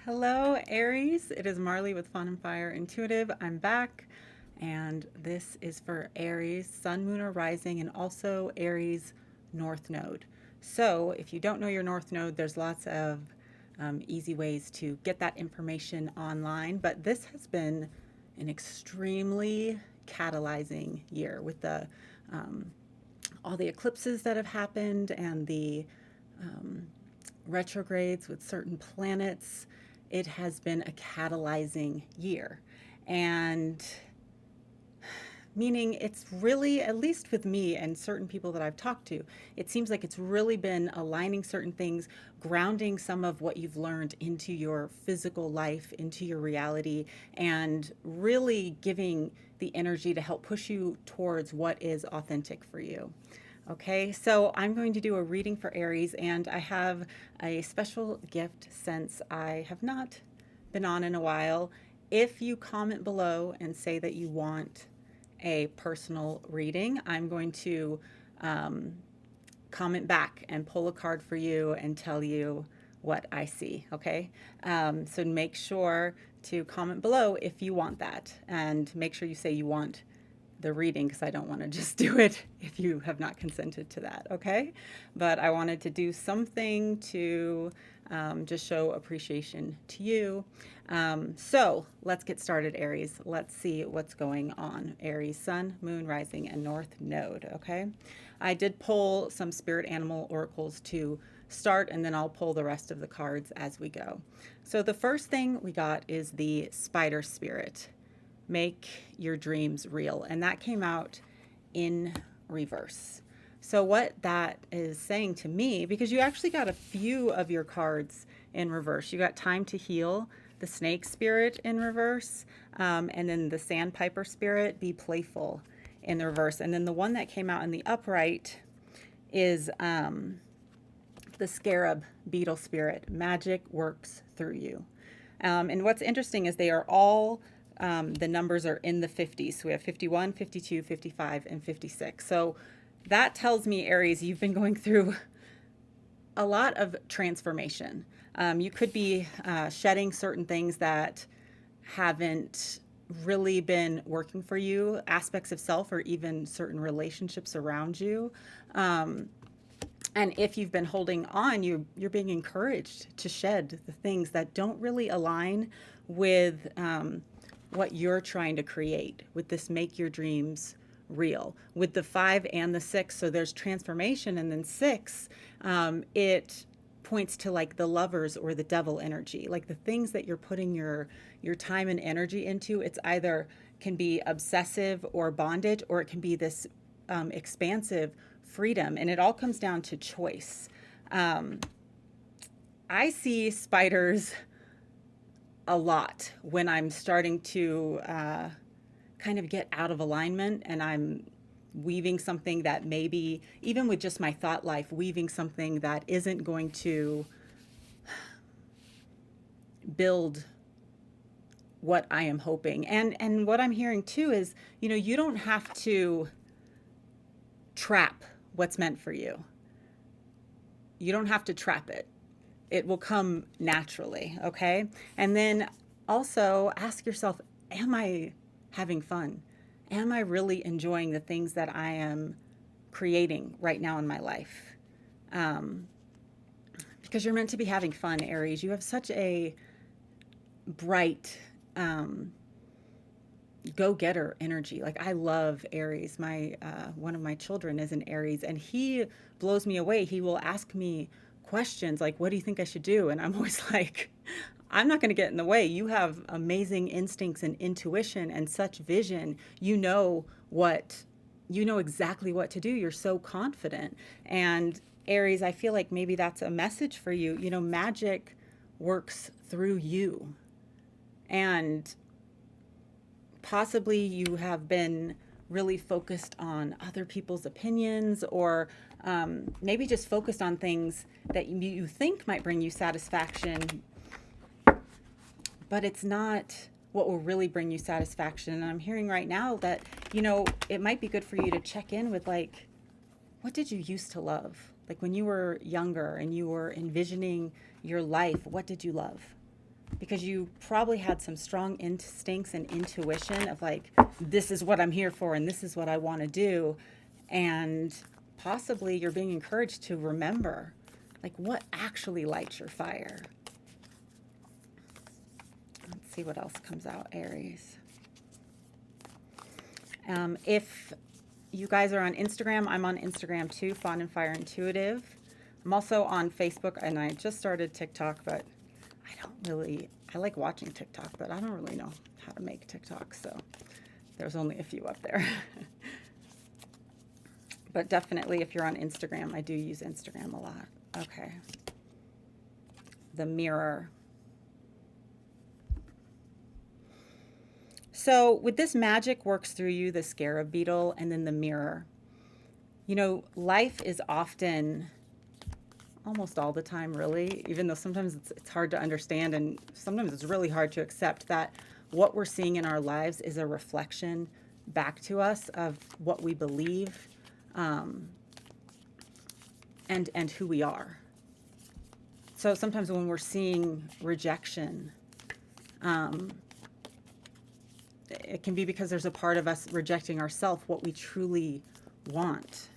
Hello, Aries. It is Marley with Fawn and Fire Intuitive. I'm back, and this is for Aries, Sun, Moon, or Rising, and also Aries North Node. So, if you don't know your North Node, there's lots of easy ways to get that information online. But this has been an extremely catalyzing year with the all the eclipses that have happened and the retrogrades with certain planets. It has been a catalyzing year. And meaning it's really, at least with me and certain people that I've talked to, it seems like it's really been aligning certain things, grounding some of what you've learned into your physical life, into your reality, and really giving the energy to help push you towards what is authentic for you. Okay, so I'm going to do a reading for Aries, and I have a special gift since I have not been on in a while. If you comment below and say that you want a personal reading, I'm going to comment back and pull a card for you and tell you what I see, okay? So make sure to comment below if you want that, and make sure you say you want the reading, because I don't want to just do it if you have not consented to that, okay? But I wanted to do something to just show appreciation to you. So let's get started, Aries. Let's see what's going on. Aries, Sun, Moon, Rising, and North Node, okay? I did pull some spirit animal oracles to start, and then I'll pull the rest of the cards as we go. So the first thing we got is the spider spirit. Make your dreams real. And that came out in reverse. So what that is saying to me, because you actually got a few of your cards in reverse. You got time to heal, the snake spirit in reverse, and then the sandpiper spirit, be playful, in the reverse. And then the one that came out in the upright is the scarab beetle spirit. Magic works through you. And what's interesting is they are all the numbers are in the 50s. So we have 51, 52, 55, and 56. So that tells me, Aries, you've been going through a lot of transformation. You could be shedding certain things that haven't really been working for you, aspects of self, or even certain relationships around you. And if you've been holding on, you're being encouraged to shed the things that don't really align with what you're trying to create with this make your dreams real, with the 5 and the 6. So there's transformation, and then 6, it points to like the lovers or the devil energy, like the things that you're putting your time and energy into. It's either can be obsessive or bondage, or it can be this expansive freedom, and it all comes down to choice. I see spiders a lot when I'm starting to kind of get out of alignment, and I'm weaving something that maybe, even with just my thought life, weaving something that isn't going to build what I am hoping. And what I'm hearing too is, you don't have to trap what's meant for you. You don't have to trap it. It will come naturally, okay? And then also ask yourself, am I having fun? Am I really enjoying the things that I am creating right now in my life? Because you're meant to be having fun, Aries. You have such a bright, go-getter energy. Like, I love Aries. My one of my children is an Aries, and he blows me away. He will ask me questions like, what do you think I should do? And I'm always like, I'm not going to get in the way. You have amazing instincts and intuition and such vision. You know exactly what to do. You're so confident. And Aries, I feel like maybe that's a message for you. Magic works through you. And possibly you have been really focused on other people's opinions, or maybe just focused on things that you think might bring you satisfaction, but it's not what will really bring you satisfaction. And I'm hearing right now that, it might be good for you to check in with, like, what did you used to love? Like when you were younger and you were envisioning your life, what did you love? because you probably had some strong instincts and intuition of like, this is what I'm here for and this is what I want to do. And possibly you're being encouraged to remember like what actually lights your fire. Let's see what else comes out, Aries. If you guys are on Instagram, I'm on Instagram too, Fawn and Fire Intuitive. I'm also on Facebook, and I just started TikTok, but I like watching TikTok, but I don't really know how to make TikTok, so there's only a few up there. But definitely if you're on Instagram, I do use Instagram a lot. Okay. The Mirror. So with this, magic works through you, the scarab beetle, and then the mirror. You know, life is often, almost all the time really, even though sometimes it's hard to understand and sometimes it's really hard to accept that what we're seeing in our lives is a reflection back to us of what we believe, and who we are. So sometimes when we're seeing rejection, it can be because there's a part of us rejecting ourselves, what we truly want,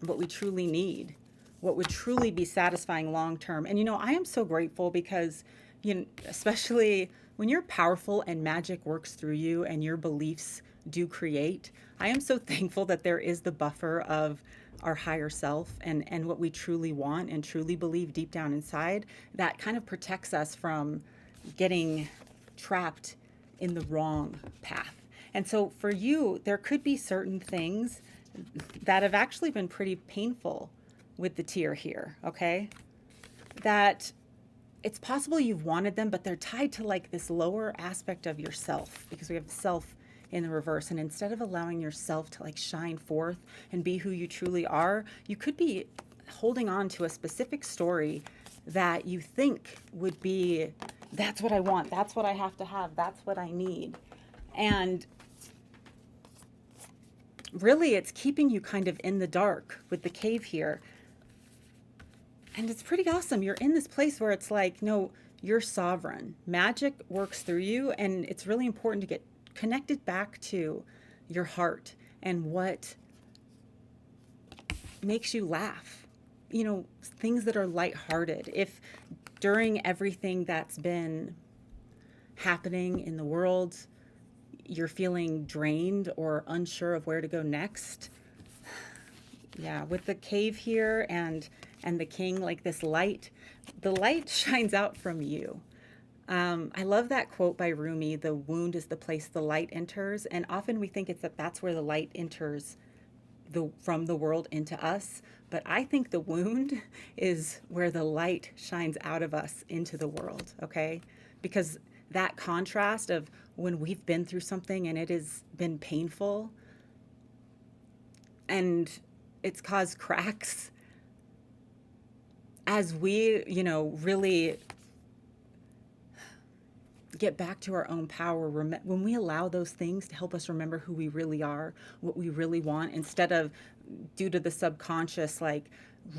what we truly need, what would truly be satisfying long term. And you know, I am so grateful because, you know, especially when you're powerful and magic works through you and your beliefs do create, I am so thankful that there is the buffer of our higher self and what we truly want and truly believe deep down inside that kind of protects us from getting trapped in the wrong path. And so for you, there could be certain things that have actually been pretty painful with the tear here, okay? That it's possible you've wanted them, but they're tied to like this lower aspect of yourself, because we have self in the reverse. And instead of allowing yourself to like shine forth and be who you truly are, you could be holding on to a specific story that you think would be, that's what I want, that's what I have to have, that's what I need. And really it's keeping you kind of in the dark with the cave here. And it's pretty awesome. You're in this place where it's like, no, you're sovereign. Magic works through you, and it's really important to get connected back to your heart and what makes you laugh. You know, things that are lighthearted. If during everything that's been happening in the world, you're feeling drained or unsure of where to go next, yeah, with the cave here and the king, like this light, the light shines out from you. I love that quote by Rumi, the wound is the place the light enters. And often we think it's that's where the light enters from the world into us. But I think the wound is where the light shines out of us into the world, okay? Because that contrast of when we've been through something and it has been painful and it's caused cracks, as we, you know, really get back to our own power, when we allow those things to help us remember who we really are, what we really want, instead of due to the subconscious, like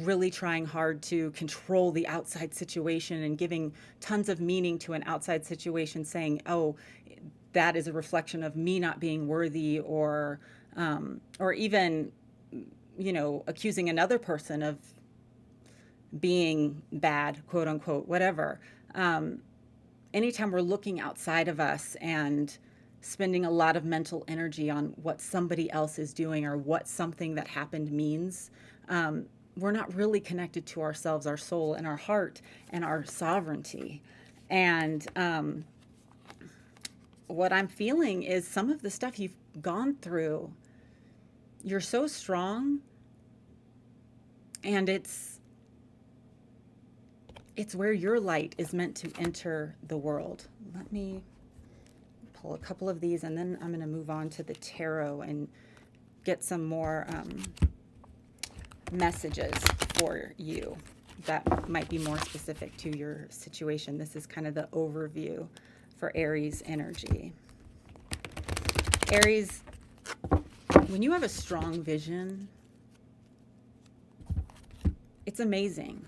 really trying hard to control the outside situation and giving tons of meaning to an outside situation, saying, oh, that is a reflection of me not being worthy, or even, you know, accusing another person of being bad, quote unquote, whatever. Anytime we're looking outside of us and spending a lot of mental energy on what somebody else is doing or what something that happened means, we're not really connected to ourselves, our soul, and our heart, and our sovereignty. And what I'm feeling is some of the stuff you've gone through, you're so strong, and it's where your light is meant to enter the world. Let me pull a couple of these, and then I'm going to move on to the tarot and get some more messages for you that might be more specific to your situation. This is kind of the overview for Aries energy. Aries, when you have a strong vision, it's amazing.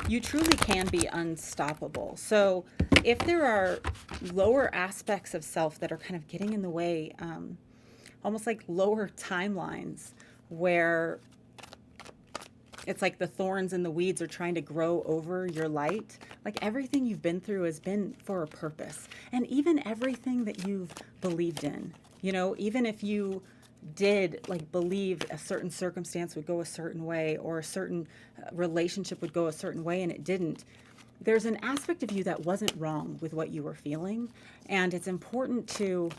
you truly can be unstoppable. So if there are lower aspects of self that are kind of getting in the way, almost like lower timelines where it's like the thorns and the weeds are trying to grow over your light. Like everything you've been through has been for a purpose. And even everything that you've believed in, you know, even if you did like believe a certain circumstance would go a certain way or a certain relationship would go a certain way and it didn't, there's an aspect of you that wasn't wrong with what you were feeling. And it's important to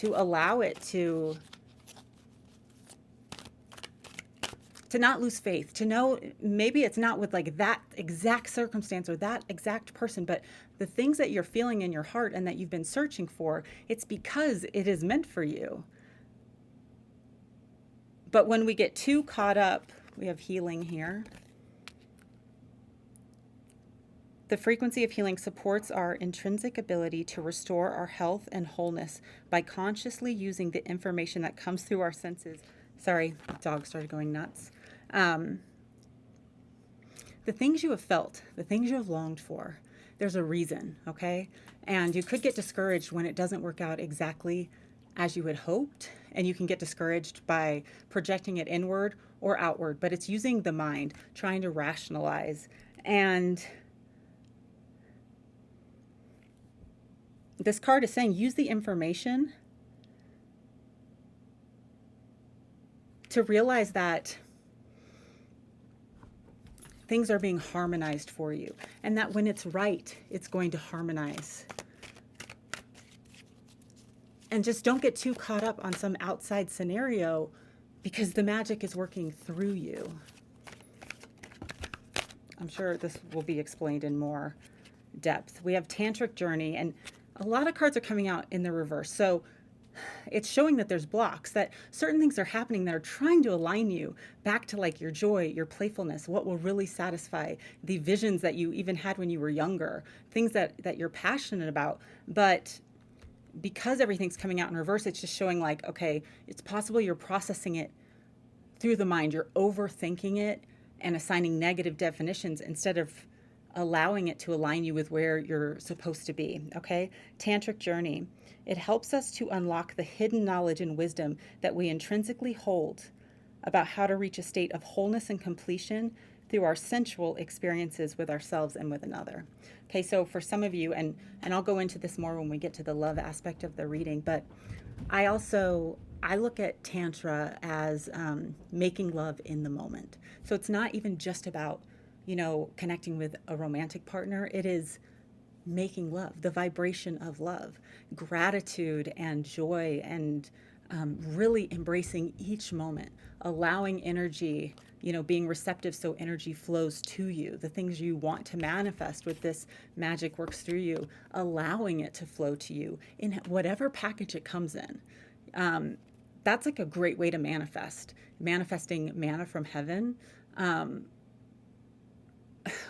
allow it to not lose faith, to know maybe it's not with like that exact circumstance or that exact person, but the things that you're feeling in your heart and that you've been searching for, it's because it is meant for you. But when we get too caught up, we have healing here. The frequency of healing supports our intrinsic ability to restore our health and wholeness by consciously using the information that comes through our senses. Sorry, the dog started going nuts. The things you have felt, the things you have longed for, there's a reason, okay? And you could get discouraged when it doesn't work out exactly as you had hoped, and you can get discouraged by projecting it inward or outward, but it's using the mind, trying to rationalize. And this card is saying use the information to realize that things are being harmonized for you, and that when it's right, it's going to harmonize. And just don't get too caught up on some outside scenario because the magic is working through you. I'm sure this will be explained in more depth. We have Tantric Journey, and a lot of cards are coming out in the reverse. So it's showing that there's blocks, that certain things are happening that are trying to align you back to like your joy, your playfulness, what will really satisfy, the visions that you even had when you were younger, things that you're passionate about. But because everything's coming out in reverse, it's just showing like, okay, it's possible you're processing it through the mind. You're overthinking it and assigning negative definitions instead of allowing it to align you with where you're supposed to be, okay? Tantric Journey. It helps us to unlock the hidden knowledge and wisdom that we intrinsically hold about how to reach a state of wholeness and completion through our sensual experiences with ourselves and with another. Okay, so for some of you, and I'll go into this more when we get to the love aspect of the reading, but I look at Tantra as making love in the moment. So it's not even just about, you know, connecting with a romantic partner. It is making love, the vibration of love, gratitude and joy, and really embracing each moment, allowing energy, you know, being receptive so energy flows to you. The things you want to manifest with this magic works through you, allowing it to flow to you in whatever package it comes in. That's like a great way to manifesting manna from heaven.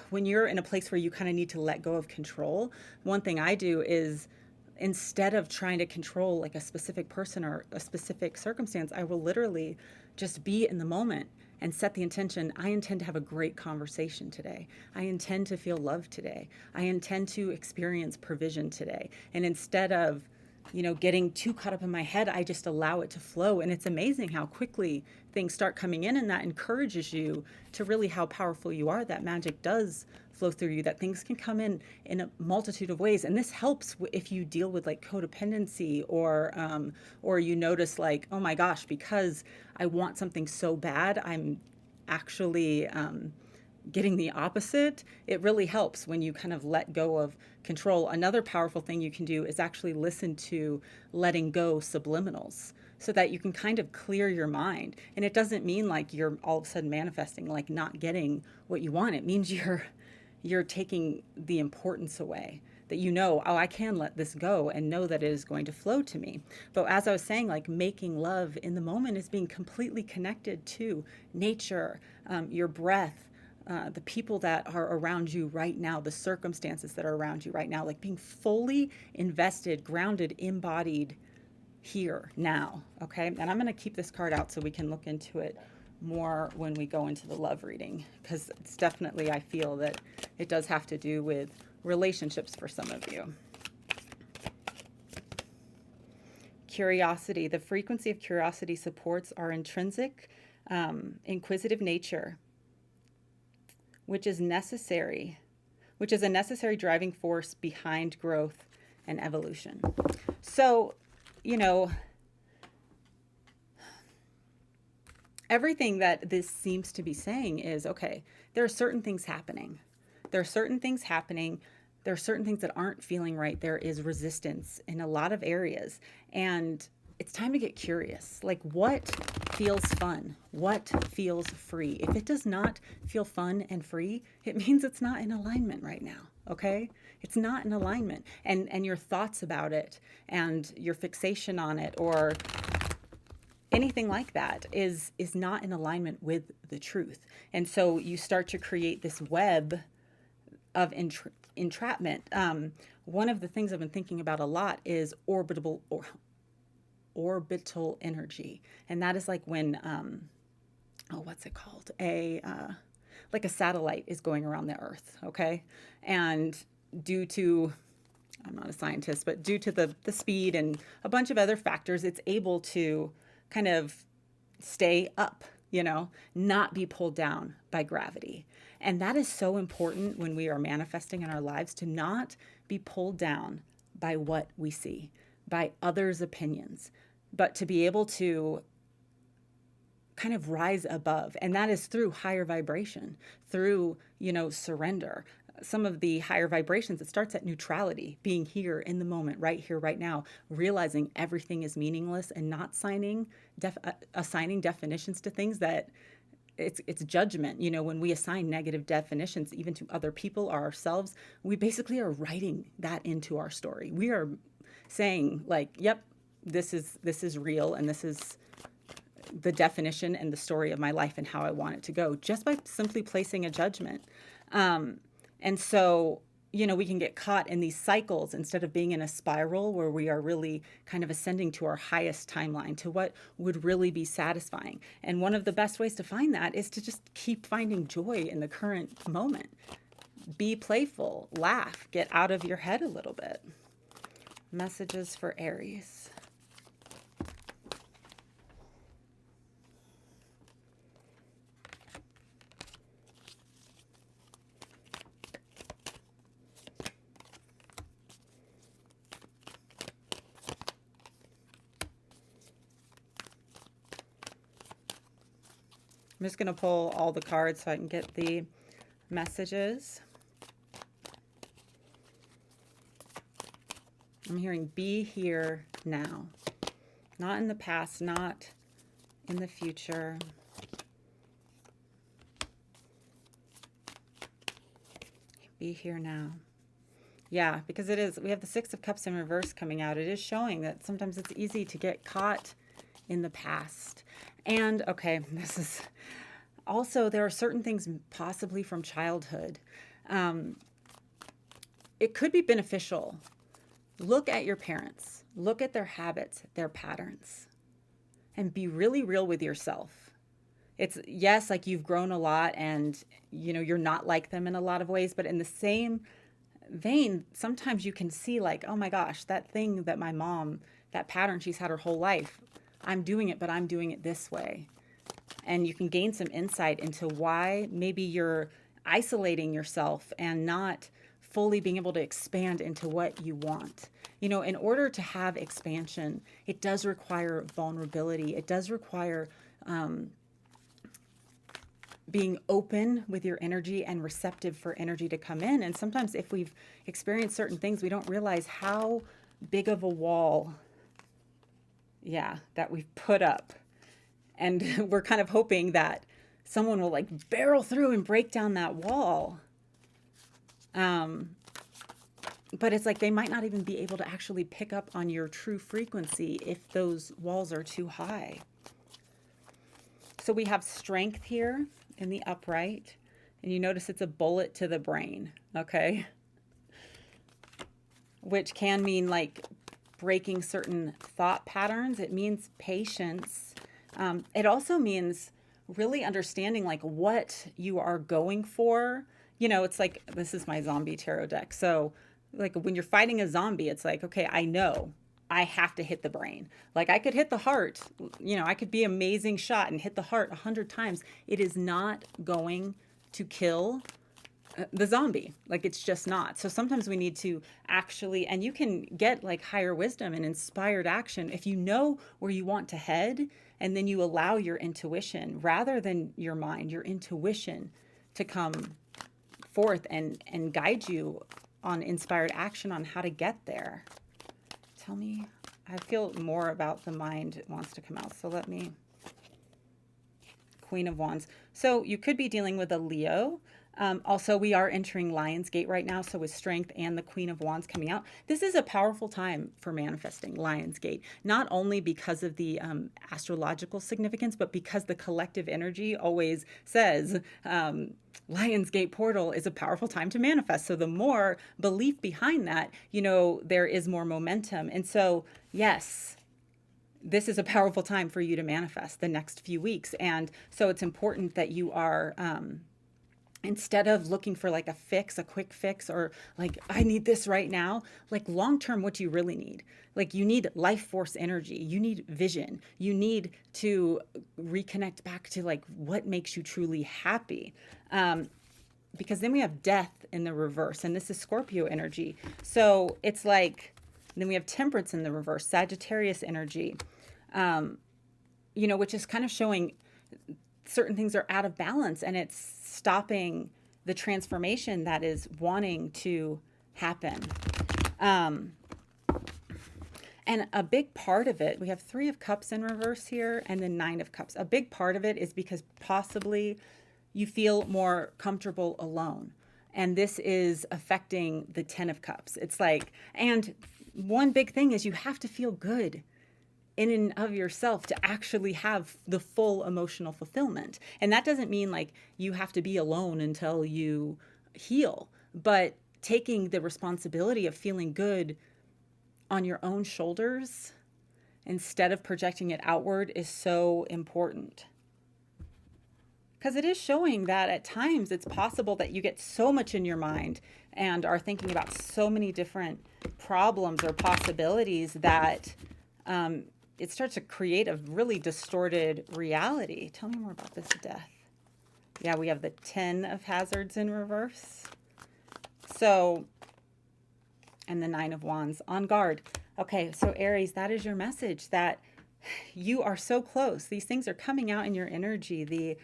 When you're in a place where you kind of need to let go of control, one thing I do is, instead of trying to control like a specific person or a specific circumstance, I will literally just be in the moment and set the intention. I intend to have a great conversation today. I intend to feel love today. I intend to experience provision today. And instead of, you know, getting too caught up in my head, I just allow it to flow. And it's amazing how quickly things start coming in, and that encourages you to really how powerful you are. That magic does flow through you, that things can come in a multitude of ways. And this helps if you deal with like codependency, or you notice like, oh my gosh, because I want something so bad, I'm actually getting the opposite. It really helps when you kind of let go of control. Another powerful thing you can do is actually listen to letting go subliminals, so that you can kind of clear your mind. And it doesn't mean like you're all of a sudden manifesting like not getting what you want. It means you're taking the importance away, that you know, oh, I can let this go and know that it is going to flow to me. But as I was saying, like making love in the moment is being completely connected to nature, your breath, the people that are around you right now, the circumstances that are around you right now, like being fully invested, grounded, embodied here now, okay? And I'm going to keep this card out so we can look into it more when we go into the love reading, because it's definitely, I feel that it does have to do with relationships for some of you. Curiosity. The frequency of curiosity supports our intrinsic, inquisitive nature, which is a necessary driving force behind growth and evolution. So, you know, everything that this seems to be saying is, okay, there are certain things happening. There are certain things happening. There are certain things that aren't feeling right. There is resistance in a lot of areas. And it's time to get curious. Like, what feels fun? What feels free? If it does not feel fun and free, it means it's not in alignment right now. Okay? It's not in alignment. And your thoughts about it and your fixation on it or anything like that is not in alignment with the truth. And so you start to create this web of entrapment. One of the things I've been thinking about a lot is orbital energy. And that is like when, what's it called? Like a satellite is going around the Earth, okay? And due to, I'm not a scientist, but due to the speed and a bunch of other factors, it's able to kind of stay up, you know, not be pulled down by gravity. And that is so important when we are manifesting in our lives, to not be pulled down by what we see, by others' opinions, but to be able to kind of rise above. And that is through higher vibration, through, you know, surrender. Some of the higher vibrations, it starts at neutrality, being here in the moment, right here, right now, realizing everything is meaningless and not assigning definitions to things that it's judgment. You know, when we assign negative definitions, even to other people or ourselves, we basically are writing that into our story. We are saying like, yep, this is real, and this is the definition and the story of my life and how I want it to go, just by simply placing a judgment. And so, you know, we can get caught in these cycles instead of being in a spiral where we are really kind of ascending to our highest timeline, to what would really be satisfying. And one of the best ways to find that is to just keep finding joy in the current moment. Be playful, laugh, get out of your head a little bit. Messages for Aries. I'm just going to pull all the cards so I can get the messages. I'm hearing be here now. Not in the past, not in the future. Be here now. Yeah, because it is, we have the Six of Cups in reverse coming out. It is showing that sometimes it's easy to get caught in the past. And okay, this is also, there are certain things possibly from childhood. It could be beneficial. Look at your parents, look at their habits, their patterns, and be really real with yourself. It's, yes, like you've grown a lot and, you know, you're not like them in a lot of ways, but in the same vein, sometimes you can see like, oh my gosh, that thing that my mom, that pattern she's had her whole life, I'm doing it, but I'm doing it this way. And you can gain some insight into why maybe you're isolating yourself and not fully being able to expand into what you want. You know, in order to have expansion, it does require vulnerability. It does require being open with your energy and receptive for energy to come in. And sometimes if we've experienced certain things, we don't realize how big of a wall, that we've put up. And we're kind of hoping that someone will like barrel through and break down that wall. But it's like they might not even be able to actually pick up on your true frequency if those walls are too high. So we have strength here in the upright. And you notice it's a bullet to the brain, okay? Which can mean like breaking certain thought patterns. It means patience. It also means really understanding like what you are going for. You know, it's like, this is my zombie tarot deck. So like when you're fighting a zombie, it's like, okay, I know I have to hit the brain. Like I could hit the heart, you know, I could be an amazing shot and hit the heart 100 times. It is not going to kill the zombie. Like it's just not. So sometimes we need to actually, and you can get like higher wisdom and inspired action if you know where you want to head, and then you allow your intuition rather than your mind, your intuition to come forth and guide you on inspired action on how to get there. Tell me, I feel more about the mind wants to come out. So let me, Queen of Wands. So you could be dealing with a Leo. Also, we are entering Lionsgate right now. So with Strength and the Queen of Wands coming out, this is a powerful time for manifesting Lionsgate, not only because of the astrological significance, but because the collective energy always says Lionsgate portal is a powerful time to manifest. So the more belief behind that, you know, there is more momentum. And so, yes, this is a powerful time for you to manifest the next few weeks. And so it's important that you are, instead of looking for like a fix, a quick fix, or like, I need this right now, like long term, what do you really need? Like you need life force energy, you need vision, you need to reconnect back to like what makes you truly happy. Because then we have death in the reverse, and this is Scorpio energy. So it's like, then we have temperance in the reverse, Sagittarius energy, you know, which is kind of showing certain things are out of balance, and it's stopping the transformation that is wanting to happen. And a big part of it, we have 3 of Cups in reverse here, and then 9 of Cups. A big part of it is because possibly you feel more comfortable alone. And this is affecting the 10 of Cups. It's like, and one big thing is you have to feel good in and of yourself to actually have the full emotional fulfillment. And that doesn't mean like you have to be alone until you heal, but taking the responsibility of feeling good on your own shoulders instead of projecting it outward is so important. Because it is showing that at times it's possible that you get so much in your mind and are thinking about so many different problems or possibilities that it starts to create a really distorted reality. Tell me more about this death. Yeah, we have the 10 of Hazards in reverse. So, and the 9 of Wands. On guard. Okay, so Aries, that is your message, that you are so close. These things are coming out in your energy. The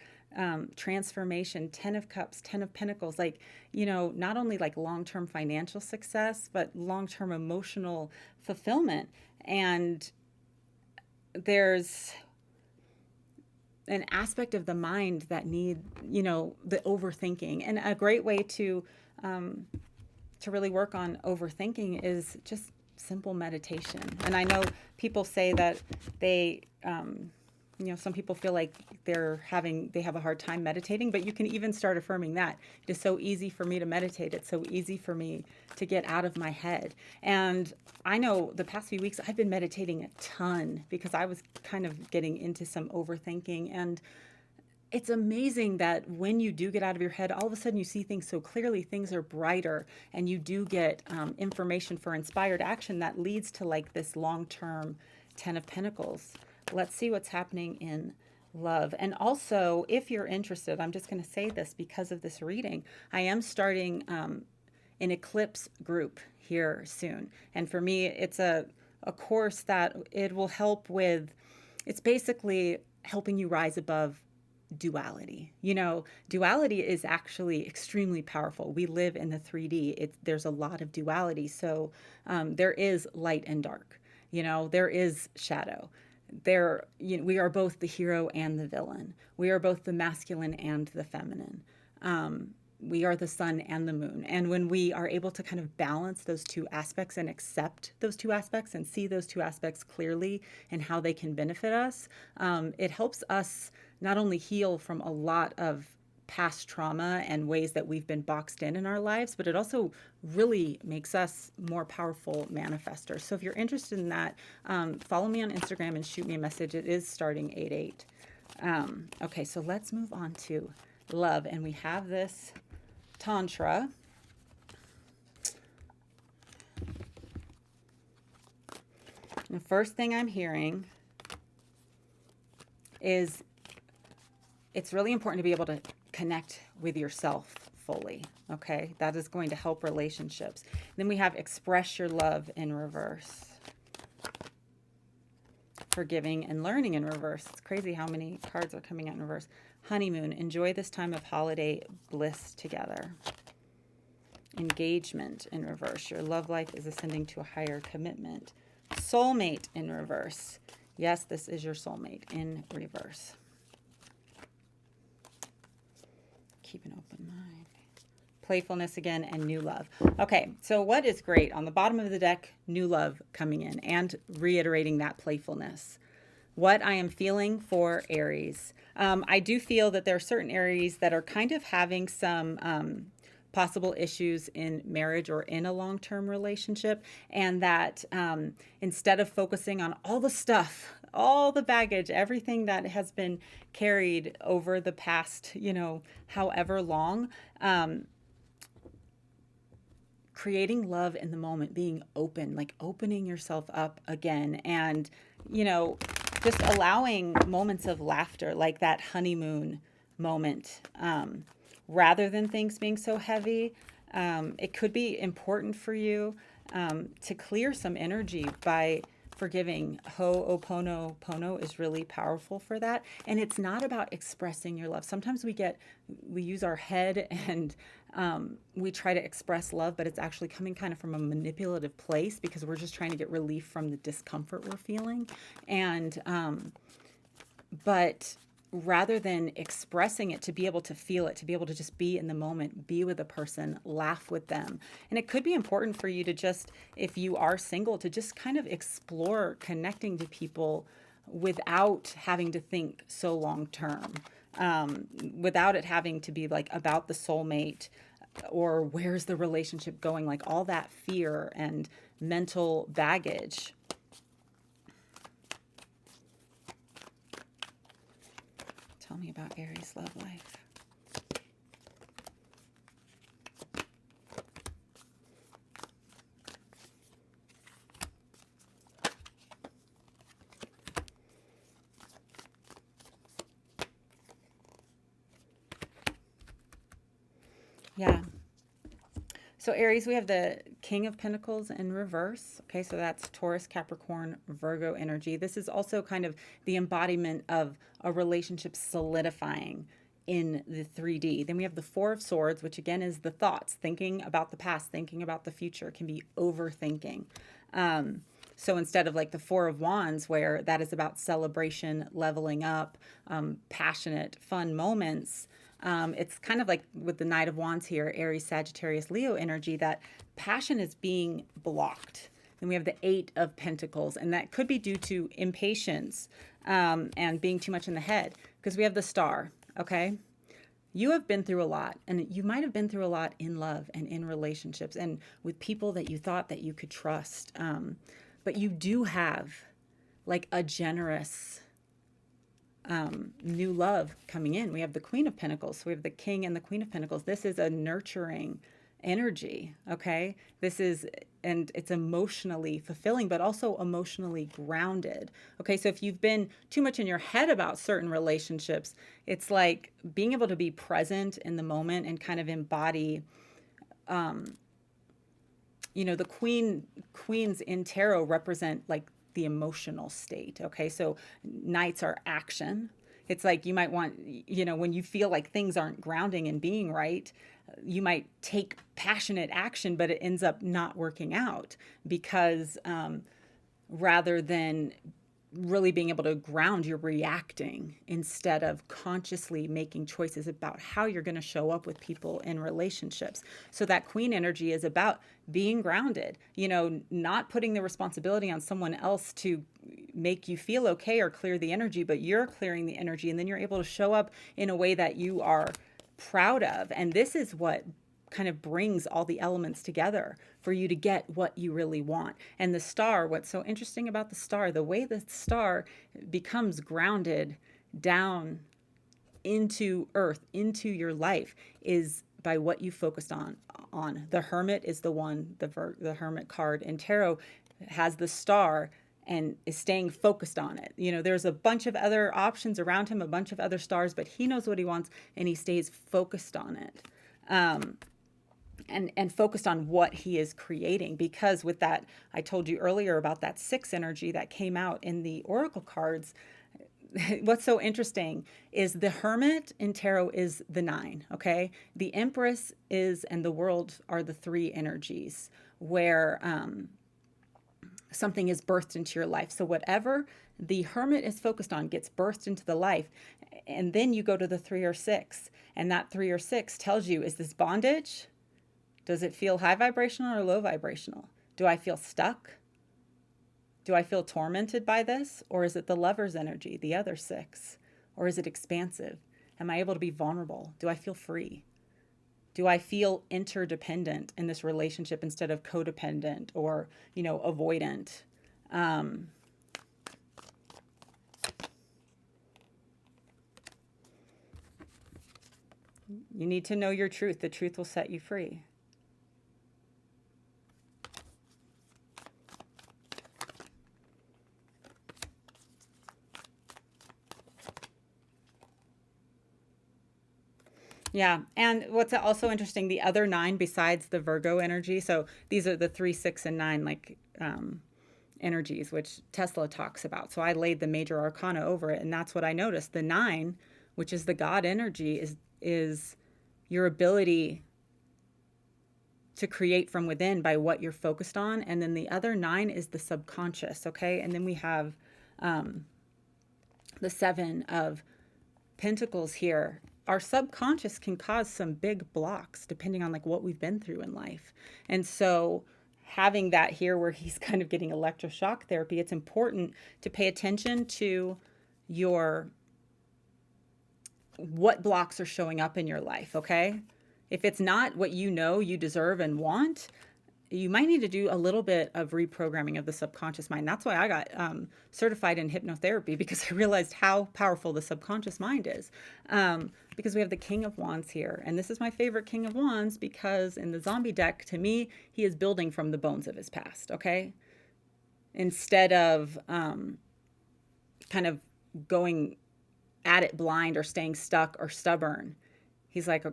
transformation, 10 of Cups, 10 of Pentacles, like, you know, not only like long-term financial success, but long-term emotional fulfillment. And there's an aspect of the mind that need, you know, the overthinking. And a great way to really work on overthinking is just simple meditation. And I know people say that they, you know, some people feel like they have a hard time meditating, but you can even start affirming that. It is so easy for me to meditate. It's so easy for me to get out of my head. And I know the past few weeks I've been meditating a ton because I was kind of getting into some overthinking. And it's amazing that when you do get out of your head, all of a sudden you see things so clearly, things are brighter, and you do get information for inspired action that leads to like this long-term 10 of Pentacles. Let's see what's happening in love. And also, if you're interested, I'm just going to say this because of this reading, I am starting an ECLIPSE group here soon. And for me, it's a course that it will help with, it's basically helping you rise above duality. You know, duality is actually extremely powerful. We live in the 3D. There's a lot of duality. So there is light and dark. You know, there is shadow. There, you know, we are both the hero and the villain. We are both the masculine and the feminine. We are the sun and the moon. And when we are able to kind of balance those two aspects and accept those two aspects and see those two aspects clearly and how they can benefit us, it helps us not only heal from a lot of past trauma and ways that we've been boxed in our lives, but it also really makes us more powerful manifestors. So if you're interested in that, follow me on Instagram and shoot me a message. It is starting 8/8. Okay, so let's move on to love. And we have this Tantra. The first thing I'm hearing is it's really important to be able to connect with yourself fully. Okay, that is going to help relationships. Then we have express your love in reverse. Forgiving and learning in reverse. It's crazy how many cards are coming out in reverse. Honeymoon. Enjoy this time of holiday bliss together. Engagement in reverse. Your love life is ascending to a higher commitment. Soulmate in reverse. Yes, this is your soulmate in reverse. Keep an open mind. Playfulness again, and new love. Okay, so what is great? On the bottom of the deck, new love coming in and reiterating that playfulness. What I am feeling for Aries. I do feel that there are certain Aries that are kind of having some possible issues in marriage or in a long-term relationship, and that instead of focusing on all the stuff, all the baggage, everything that has been carried over the past, however long, creating love in the moment, being open, like opening yourself up again, and, just allowing moments of laughter, like that honeymoon moment, rather than things being so heavy. It could be important for you to clear some energy by forgiving. Ho'oponopono is really powerful for that. And it's not about expressing your love. Sometimes we use our head and we try to express love, but it's actually coming kind of from a manipulative place because we're just trying to get relief from the discomfort we're feeling. And, but rather than expressing it, to be able to feel it, to be able to just be in the moment, be with a person, laugh with them. And it could be important for you to just, if you are single, to just kind of explore connecting to people without having to think so long term, without it having to be like about the soulmate or where's the relationship going, like all that fear and mental baggage. Tell me about Aries love life. Yeah. So Aries, we have the King of Pentacles in reverse. Okay, so that's Taurus, Capricorn, Virgo energy. This is also kind of the embodiment of a relationship solidifying in the 3D. Then we have the Four of Swords, which again is the thoughts, thinking about the past, thinking about the future. It can be overthinking. So instead of like the Four of Wands, where that is about celebration, leveling up, passionate, fun moments, it's kind of like with the Knight of Wands here, Aries, Sagittarius, Leo energy, that passion is being blocked. Then we have the Eight of Pentacles, and that could be due to impatience and being too much in the head, because we have the Star, okay? You have been through a lot, and you might have been through a lot in love and in relationships and with people that you thought that you could trust. But you do have like a generous new love coming in. We have the Queen of Pentacles. So we have the King and the Queen of Pentacles. This is a nurturing energy, okay? This is, and it's emotionally fulfilling, but also emotionally grounded. Okay, so if you've been too much in your head about certain relationships, it's like being able to be present in the moment and kind of embody, the queens in tarot represent like the emotional state. Okay, so knights are action. It's like you might want, when you feel like things aren't grounding and being right, you might take passionate action, but it ends up not working out because rather than really being able to ground, you're reacting instead of consciously making choices about how you're going to show up with people in relationships. So that Queen energy is about being grounded, not putting the responsibility on someone else to make you feel okay or clear the energy, but you're clearing the energy, and then you're able to show up in a way that you are proud of. And this is what kind of brings all the elements together for you to get what you really want. And the Star, what's so interesting about the Star, the way the Star becomes grounded down into earth, into your life, is by what you focused on. The Hermit is the one, the Hermit card in tarot has the star and is staying focused on it. You know, there's a bunch of other options around him, a bunch of other stars, but he knows what he wants and he stays focused on it. And focused on what he is creating. Because with that, I told you earlier about that 6 energy that came out in the oracle cards. What's so interesting is the Hermit in tarot is the 9, okay? The Empress is, and the World are the 3 energies where something is birthed into your life. So whatever the Hermit is focused on gets birthed into the life. And then you go to the 3 or 6, and that 3 or 6 tells you, is this bondage? Does it feel high vibrational or low vibrational? Do I feel stuck? Do I feel tormented by this? Or is it the Lover's energy, the other 6? Or is it expansive? Am I able to be vulnerable? Do I feel free? Do I feel interdependent in this relationship instead of codependent or, you know, avoidant? You need to know your truth. The truth will set you free. Yeah. And what's also interesting, the other 9 besides the Virgo energy. So these are the 3, 6, and 9, like, energies, which Tesla talks about. So I laid the major arcana over it. And that's what I noticed. The 9, which is the God energy, is your ability to create from within by what you're focused on. And then the other 9 is the subconscious. Okay. And then we have, the 7 of Pentacles here. Our subconscious can cause some big blocks depending on like what we've been through in life. And so having that here where he's kind of getting electroshock therapy, it's important to pay attention to what blocks are showing up in your life, okay? If it's not what you know you deserve and want, you might need to do a little bit of reprogramming of the subconscious mind. That's why I got certified in hypnotherapy, because I realized how powerful the subconscious mind is. Because we have the King of Wands here. And this is my favorite King of Wands because in the zombie deck, to me, he is building from the bones of his past, okay? Instead of kind of going at it blind or staying stuck or stubborn. He's like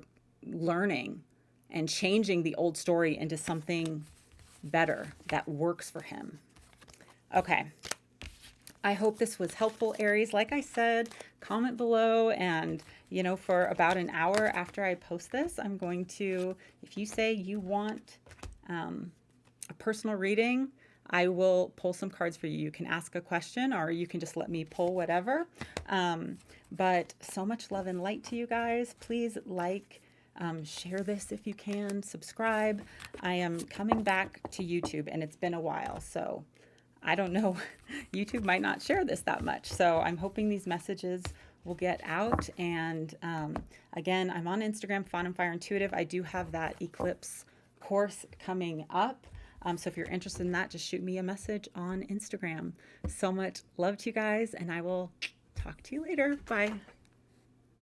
learning and changing the old story into something better that works for him. Okay. I hope this was helpful, Aries. Like I said, comment below, and, you know, for about an hour after I post this, I'm going to, if you say you want a personal reading, I will pull some cards for you. You can ask a question or you can just let me pull whatever. But so much love and light to you guys. Please like, share this if you can, subscribe. I am coming back to YouTube and it's been a while, so I don't know. YouTube might not share this that much. So I'm hoping these messages will get out. And again, I'm on Instagram, Fawn and Fire Intuitive. I do have that Eclipse course coming up. So if you're interested in that, just shoot me a message on Instagram. So much love to you guys, and I will talk to you later. Bye.